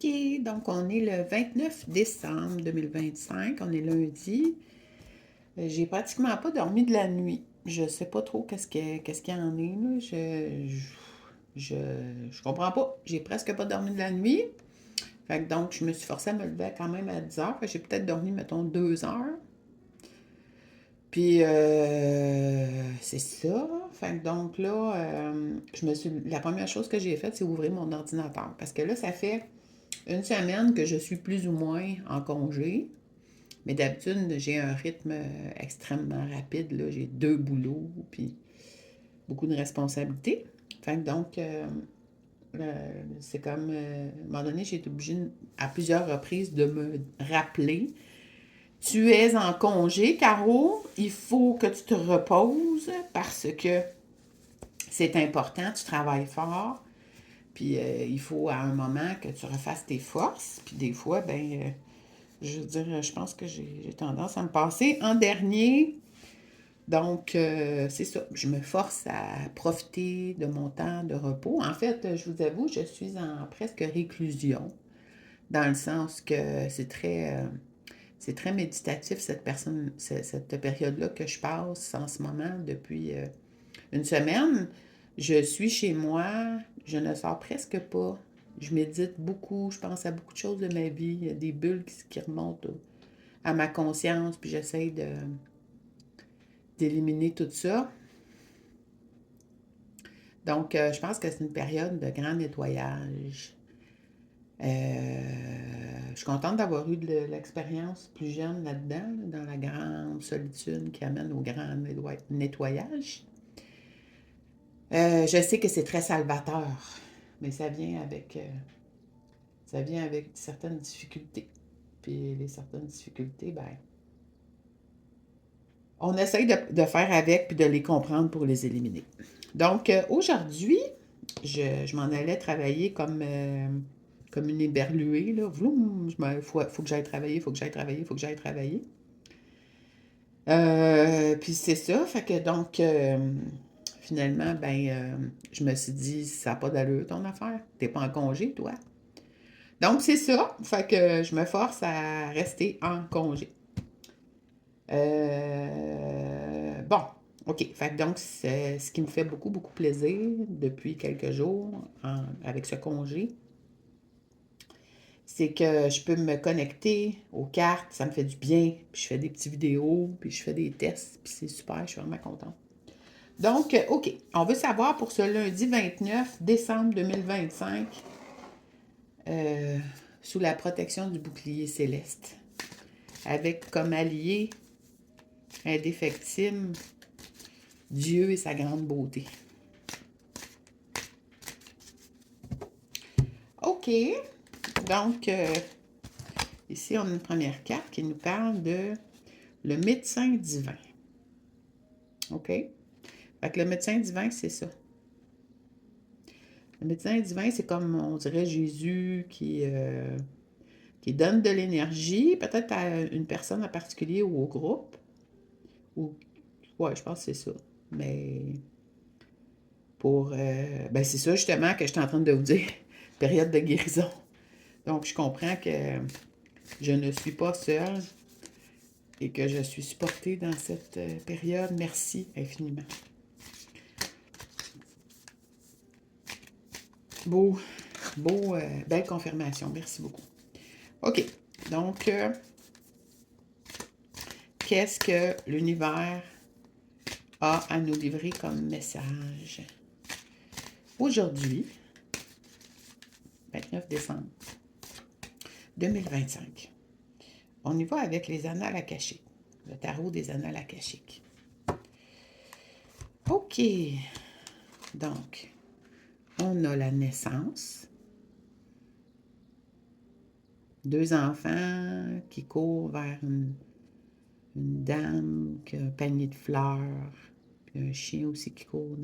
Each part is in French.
OK, donc on est le 29 décembre 2025, on est lundi. J'ai pratiquement pas dormi de la nuit. Je sais pas trop qu'est-ce qu'il y en est, là. Je, je comprends pas. J'ai presque pas dormi de la nuit. Fait que donc, je me suis forcée à me lever quand même à 10 heures. Fait que j'ai peut-être dormi, mettons, 2 heures. Puis, c'est ça. Fait que donc là, la première chose que j'ai faite, c'est ouvrir mon ordinateur. Parce que là, ça fait une semaine que je suis plus ou moins en congé. Mais d'habitude, j'ai un rythme extrêmement rapide, là. J'ai 2 boulots, puis beaucoup de responsabilités. Fait que donc, c'est comme, à un moment donné, j'ai été obligée à plusieurs reprises de me rappeler. Tu es en congé, Caro. Il faut que tu te reposes parce que c'est important, tu travailles fort. Puis il faut à un moment que tu refasses tes forces. Puis des fois, je veux dire, je pense que j'ai tendance à me passer en dernier. Donc, c'est ça. Je me force à profiter de mon temps de repos. En fait, je vous avoue, je suis en presque réclusion, dans le sens que c'est très méditatif, cette période-là que je passe en ce moment depuis une semaine. Je suis chez moi, je ne sors presque pas. Je médite beaucoup, je pense à beaucoup de choses de ma vie. Il y a des bulles qui remontent à ma conscience, puis j'essaie d'éliminer tout ça. Donc, je pense que c'est une période de grand nettoyage. Je suis contente d'avoir eu de l'expérience plus jeune là-dedans, dans la grande solitude qui amène au grand nettoyage. Je sais que c'est très salvateur, mais ça vient avec certaines difficultés. Puis les certaines difficultés, on essaye de faire avec puis de les comprendre pour les éliminer. Donc, aujourd'hui, je m'en allais travailler comme une éberluée, là. Vroom, faut que j'aille travailler, faut que j'aille travailler, faut que j'aille travailler. Puis c'est ça, fait que donc, finalement, je me suis dit, ça n'a pas d'allure ton affaire. T'es pas en congé, toi. Donc, c'est ça, fait que je me force à rester en congé. Bon, OK. Fait que donc, c'est ce qui me fait beaucoup, beaucoup plaisir depuis quelques jours avec ce congé, c'est que je peux me connecter aux cartes, ça me fait du bien, puis je fais des petites vidéos, puis je fais des tests, puis c'est super, je suis vraiment contente. Donc, OK, on veut savoir pour ce lundi 29 décembre 2025, euh, sous la protection du bouclier céleste, avec comme allié indéfectible Dieu et sa grande beauté. OK. Donc, ici, on a une première carte qui nous parle de le médecin divin. OK? Fait que le médecin divin, c'est ça. Le médecin divin, c'est comme, on dirait, Jésus qui donne de l'énergie, peut-être à une personne en particulier ou au groupe. Ou, ouais, je pense que c'est ça. Mais c'est ça justement que je suis en train de vous dire. Période de guérison. Donc, je comprends que je ne suis pas seule et que je suis supportée dans cette période. Merci infiniment. Beau, belle confirmation. Merci beaucoup. OK. Donc, qu'est-ce que l'univers a à nous livrer comme message? Aujourd'hui, 29 décembre 2025, on y va avec les annales akashiques, le tarot des annales akashiques. OK. Donc, on a la naissance, 2 enfants qui courent vers une dame qui a un panier de fleurs, puis un chien aussi qui court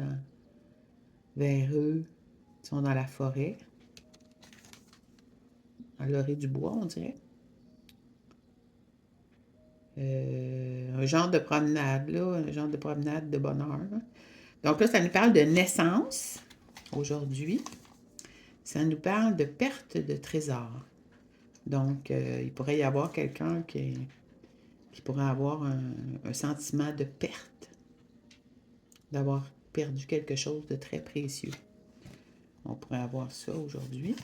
vers eux. Ils sont dans la forêt, à l'orée du bois, on dirait. Un genre de promenade, là, un genre de promenade de bonheur. Là. Donc là, ça nous parle de naissance aujourd'hui. Ça nous parle de perte de trésors. Donc, il pourrait y avoir quelqu'un qui pourrait avoir un sentiment de perte, d'avoir perdu quelque chose de très précieux. On pourrait avoir ça aujourd'hui.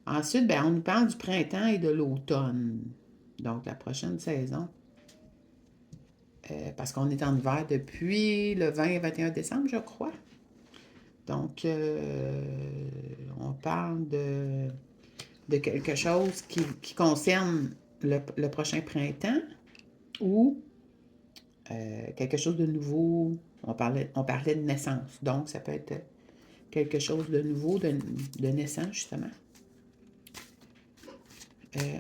Ensuite, ben, on nous parle du printemps et de l'automne. Donc, la prochaine saison. Parce qu'on est en hiver depuis le 20 et 21 décembre, je crois. Donc, on parle de quelque chose qui concerne le prochain printemps ou quelque chose de nouveau. On parlait de naissance. Donc, ça peut être quelque chose de nouveau, de naissance, justement.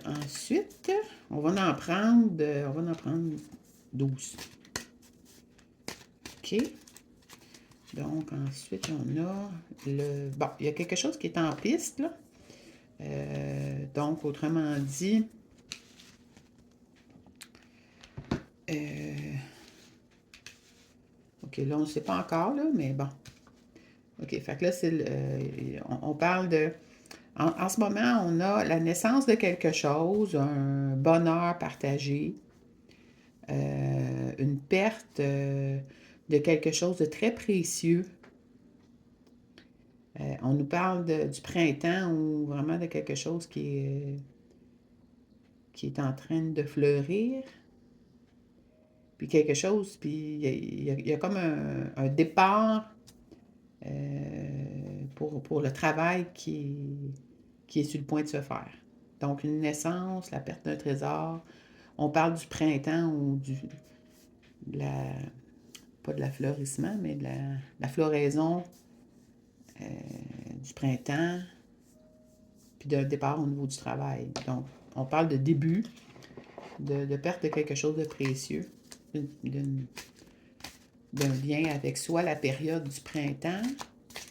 Ensuite, on va en prendre 12. OK. Donc, ensuite, on a le... Bon, il y a quelque chose qui est en piste, là. Donc, autrement dit, OK, là, on ne sait pas encore, là, mais bon. OK, fait que là, on parle de... En ce moment, on a la naissance de quelque chose, un bonheur partagé, une perte de quelque chose de très précieux. On nous parle du printemps ou vraiment de quelque chose qui est en train de fleurir. Puis quelque chose, puis il y a comme un départ pour le travail qui est sur le point de se faire. Donc, une naissance, la perte d'un trésor. On parle du printemps ou de la, pas de la fleurissement, mais de la floraison du printemps, puis d'un départ au niveau du travail. Donc, on parle de début, de perte de quelque chose de précieux, d'un lien avec soit la période du printemps,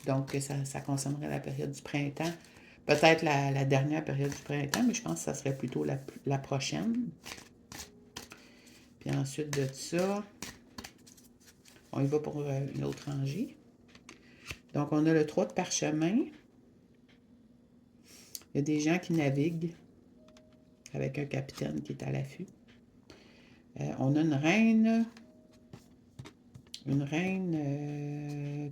donc ça concernerait la période du printemps, peut-être la dernière période du printemps, mais je pense que ça serait plutôt la prochaine. Puis ensuite de ça, on y va pour une autre rangée. Donc, on a le 3 de parchemin. Il y a des gens qui naviguent avec un capitaine qui est à l'affût. On a une reine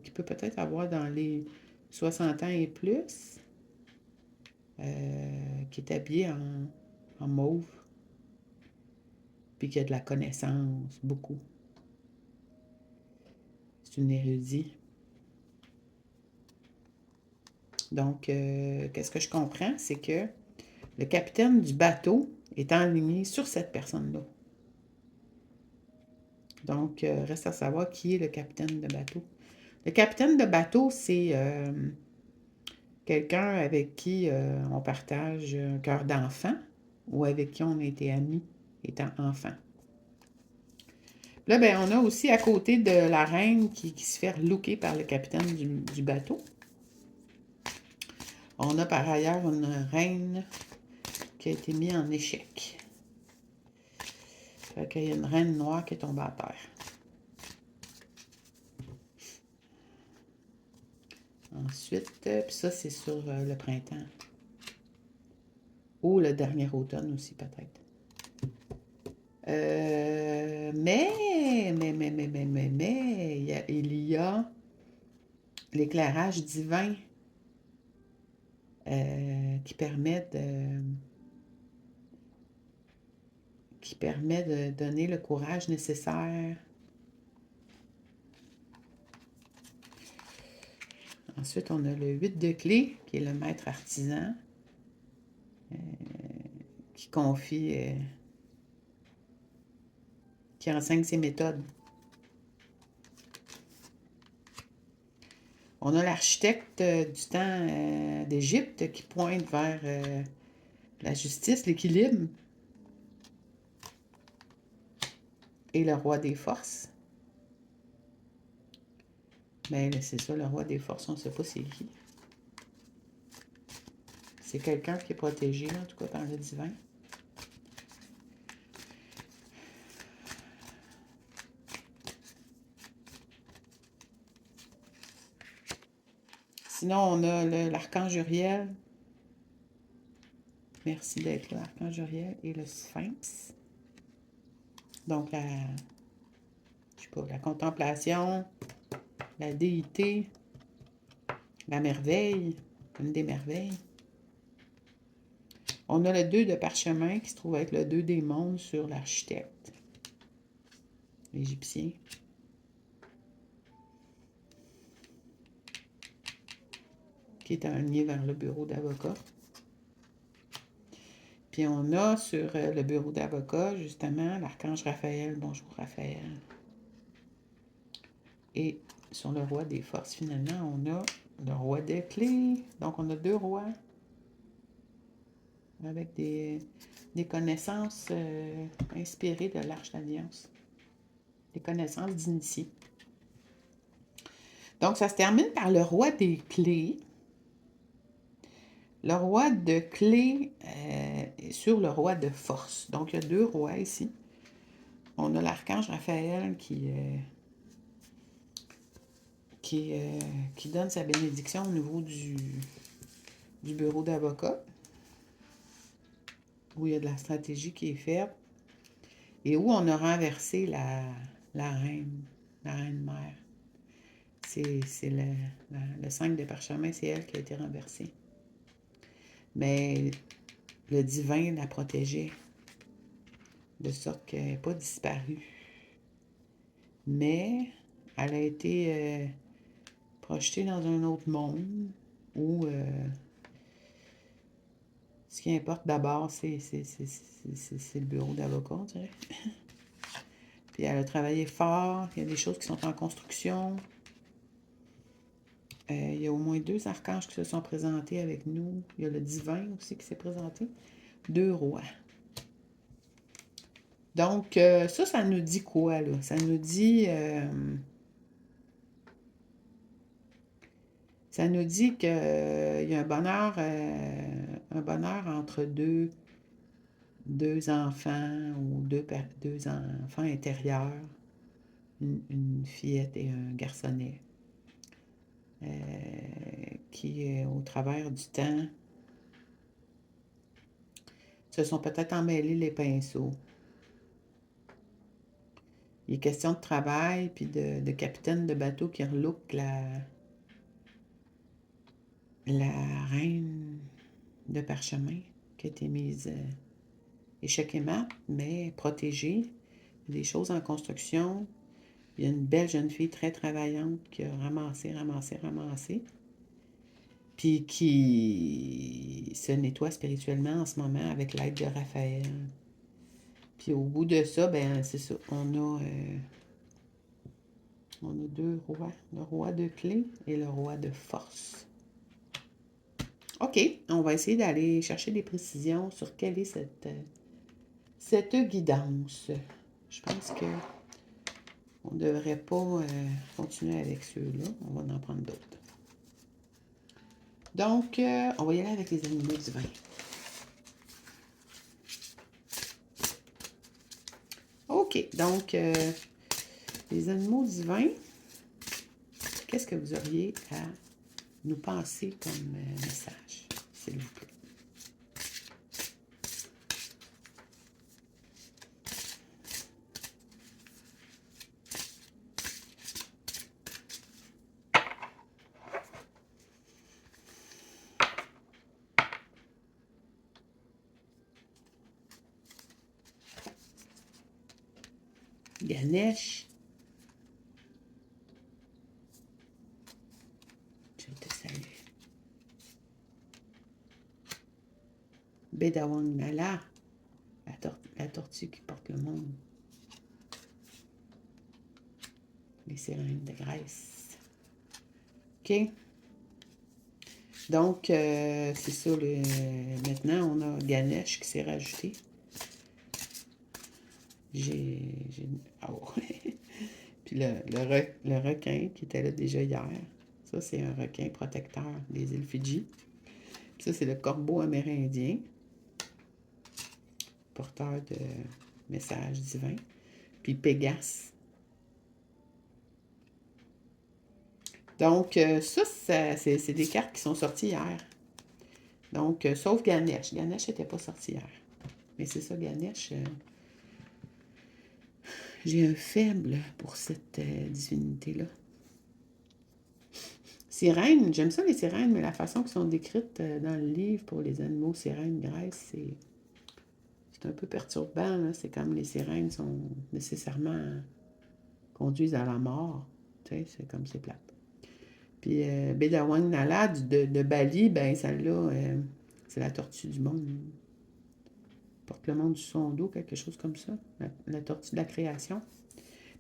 qui peut peut-être avoir dans les 60 ans et plus, qui est habillée en mauve, puis qui a de la connaissance, beaucoup. C'est une érudite. Donc, qu'est-ce que je comprends? C'est que le capitaine du bateau est enligné sur cette personne-là. Donc, reste à savoir qui est le capitaine de bateau. Le capitaine de bateau, c'est quelqu'un avec qui on partage un cœur d'enfant ou avec qui on a été amis étant enfant. Là, ben, on a aussi à côté de la reine qui se fait relooker par le capitaine du bateau. On a par ailleurs une reine qui a été mise en échec. Fait qu'il y a une reine noire qui est tombée à terre. Ensuite, puis ça, c'est sur le printemps. Ou le dernier automne aussi, peut-être. Il y a l'éclairage divin qui permet de donner le courage nécessaire. Ensuite, on a le 8 de clés, qui est le maître artisan, qui confie, qui enseigne ses méthodes. On a l'architecte du temps d'Égypte qui pointe vers la justice, l'équilibre, et le roi des forces. Mais c'est ça, le roi des forces, on ne sait pas c'est qui. C'est quelqu'un qui est protégé, en tout cas, par le divin. Sinon, on a l'archange Uriel, Merci d'être là, Archange Uriel et le Sphinx. Donc, je sais pas, la contemplation, la déité, la merveille, une des merveilles. On a le 2 de parchemin qui se trouve être le 2 des mondes sur l'architecte égyptien. Qui est aligné vers le bureau d'avocat. Puis on a sur le bureau d'avocat, justement, l'archange Raphaël. Bonjour Raphaël. Et sur le roi des forces, finalement, on a le roi des clés. Donc on a 2 rois avec des connaissances inspirées de l'Arche d'Alliance. Des connaissances d'initiés. Donc ça se termine par le roi des clés. Le roi de clés sur le roi de force. Donc, il y a 2 rois ici. On a l'archange Raphaël qui donne sa bénédiction au niveau du bureau d'avocat, où il y a de la stratégie qui est faite, et où on a renversé la reine mère. C'est le 5 de parchemin, c'est elle qui a été renversée. Mais le divin la protégeait, de sorte qu'elle n'est pas disparue. Mais elle a été projetée dans un autre monde où ce qui importe d'abord, c'est le bureau d'avocat, on dirait. Puis elle a travaillé fort, il y a des choses qui sont en construction. Il y a au moins 2 archanges qui se sont présentés avec nous. Il y a le divin aussi qui s'est présenté. 2 rois. Donc, ça nous dit quoi, là? Ça nous dit qu'il y a un bonheur entre deux enfants ou deux enfants intérieurs, une fillette et un garçonnet, qui, au travers du temps, se sont peut-être emmêlés les pinceaux. Il est question de travail, puis de capitaine de bateau qui relook la reine de parchemin qui a été mise échec et mat, mais protégée. Il y a des choses en construction. Il y a une belle jeune fille très travaillante qui a ramassé, puis qui se nettoie spirituellement en ce moment avec l'aide de Raphaël. Puis au bout de ça, ben c'est ça, on a 2 rois, le roi de clés et le roi de force. OK, on va essayer d'aller chercher des précisions sur quelle est cette guidance. Je pense que on ne devrait pas continuer avec ceux-là. On va en prendre d'autres. Donc, on va y aller avec les animaux divins. OK, donc, les animaux divins, qu'est-ce que vous auriez à nous passer comme message, s'il vous plaît? Ganesh, je te salue. Bedawang Nala, la tortue qui porte le monde. Les sirènes de Grèce. OK? Donc, c'est ça. Maintenant, on a Ganesh qui s'est rajouté. Oh. Puis le requin qui était là déjà hier. Ça, c'est un requin protecteur des îles Fidji. Puis ça, c'est le corbeau amérindien, porteur de messages divins. Puis Pégase. Donc, ça c'est des cartes qui sont sorties hier. Donc, sauf Ganesh. Ganesh n'était pas sorti hier. Mais c'est ça, Ganesh. J'ai un faible pour cette divinité-là. Sirène, j'aime ça les sirènes, mais la façon qu'ils sont décrites dans le livre pour les animaux sirènes Grèce, c'est un peu perturbant. Là. C'est comme les sirènes sont nécessairement conduisent à la mort. Tu sais, c'est comme c'est plate. Puis Bedawang Nala de Bali, ben celle-là, c'est la tortue du monde. Porte le monde du son d'eau, quelque chose comme ça. La tortue de la création.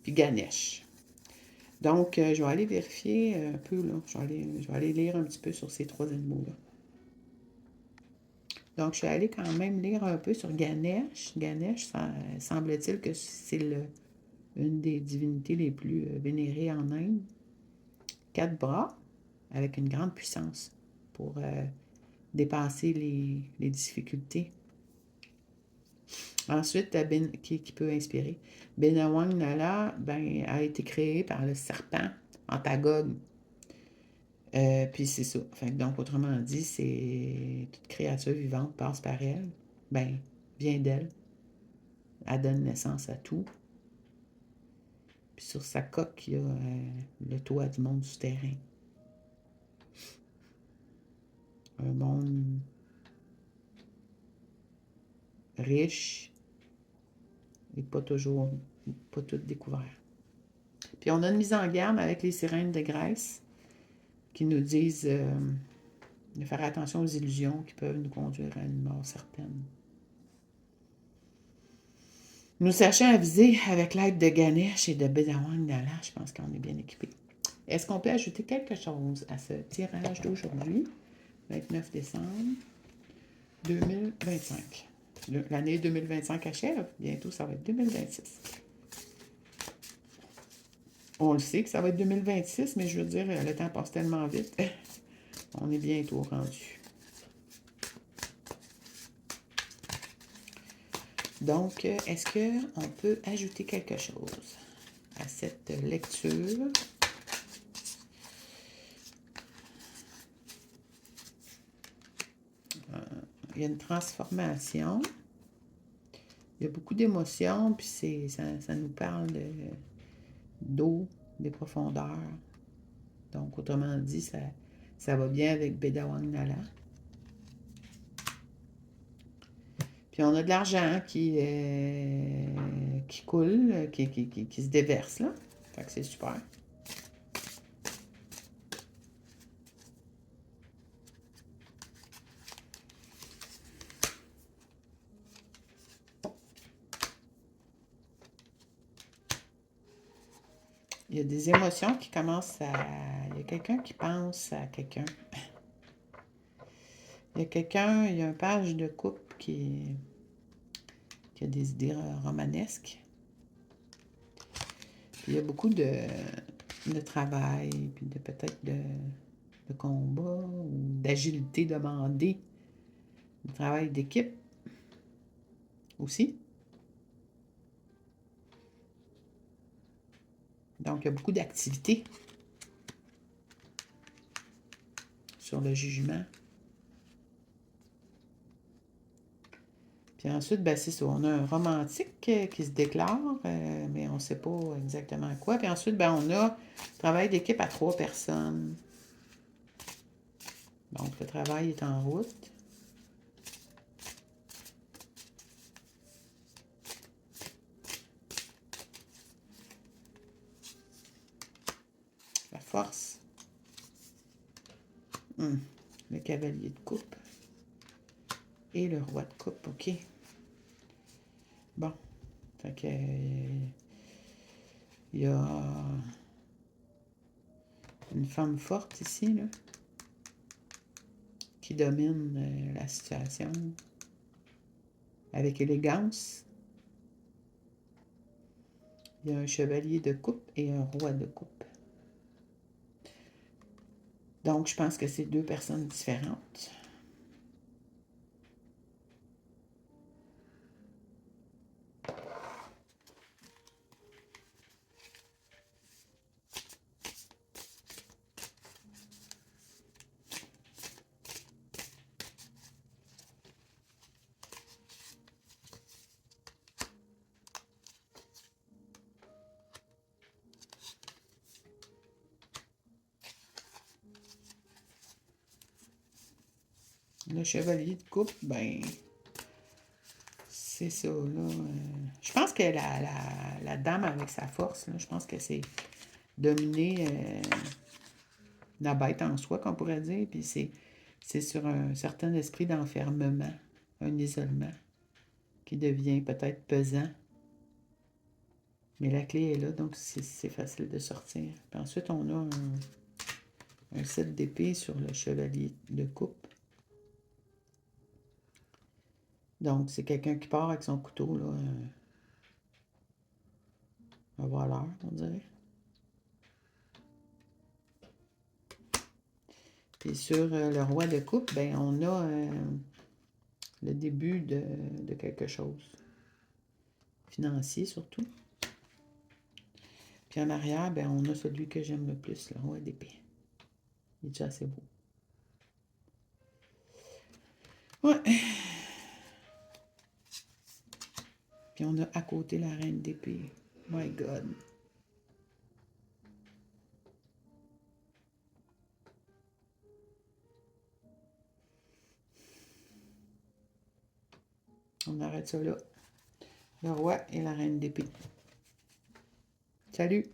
Puis Ganesh. Donc, je vais aller vérifier un peu, là. Je vais aller lire un petit peu sur ces trois animaux-là. Donc, je suis allée quand même lire un peu sur Ganesh. Ganesh, semble-t-il que c'est une des divinités les plus vénérées en Inde. 4 bras, avec une grande puissance pour dépasser les difficultés. Ensuite, qui peut inspirer. Benawang Nala a été créé par le serpent Antagogue. Puis c'est ça. Donc, autrement dit, c'est toute créature vivante passe par elle. Vient d'elle. Elle donne naissance à tout. Puis sur sa coque, il y a le toit du monde souterrain. Un monde riche et pas tout découvert. Puis on a une mise en garde avec les sirènes de Grèce qui nous disent de faire attention aux illusions qui peuvent nous conduire à une mort certaine. Nous sachons aviser avec l'aide de Ganesh et de Bedawang Nala, je pense qu'on est bien équipés. Est-ce qu'on peut ajouter quelque chose à ce tirage d'aujourd'hui, 29 décembre 2025? L'année 2025 achève, bientôt ça va être 2026. On le sait que ça va être 2026, mais je veux dire, le temps passe tellement vite. On est bientôt rendu. Donc, est-ce qu'on peut ajouter quelque chose à cette lecture? Il y a une transformation. Il y a beaucoup d'émotions, puis ça nous parle d'eau, des profondeurs. Donc, autrement dit, ça va bien avec Bedawang Nala. Puis on a de l'argent qui coule, qui se déverse, là. Fait que c'est super. Il y a des émotions qui commencent à... Il y a quelqu'un qui pense à quelqu'un. Il y a un page de couple qui a des idées romanesques. Puis il y a beaucoup de travail, puis peut-être de combat, ou d'agilité demandée. Du travail d'équipe aussi. Donc, il y a beaucoup d'activités sur le jugement. Puis ensuite, c'est ça. On a un romantique qui se déclare, mais on ne sait pas exactement quoi. Puis ensuite, on a travail d'équipe à 3 personnes. Donc, le travail est en route. La force. Le cavalier de coupe. Et le roi de coupe, OK. Bon. Fait que... il y a une femme forte ici, là, qui domine la situation avec élégance. Il y a un chevalier de coupe et un roi de coupe. Donc, je pense que c'est 2 personnes différentes. Le chevalier de coupe, ben, c'est ça, là. Je pense que la dame avec sa force, là, je pense que c'est dominer la bête en soi, qu'on pourrait dire, puis c'est sur un certain esprit d'enfermement, un isolement, qui devient peut-être pesant. Mais la clé est là, donc c'est facile de sortir. Puis ensuite, on a un set d'épée sur le chevalier de coupe. Donc, c'est quelqu'un qui part avec son couteau, là, un voleur, on dirait. Puis sur le roi de coupe, ben, on a le début de quelque chose. Financier, surtout. Puis en arrière, ben, on a celui que j'aime le plus, le roi d'épée. Il est déjà assez beau. Ouais. Puis on a à côté la reine d'épée. My God. On arrête ça là. Le roi et la reine d'épée. Salut!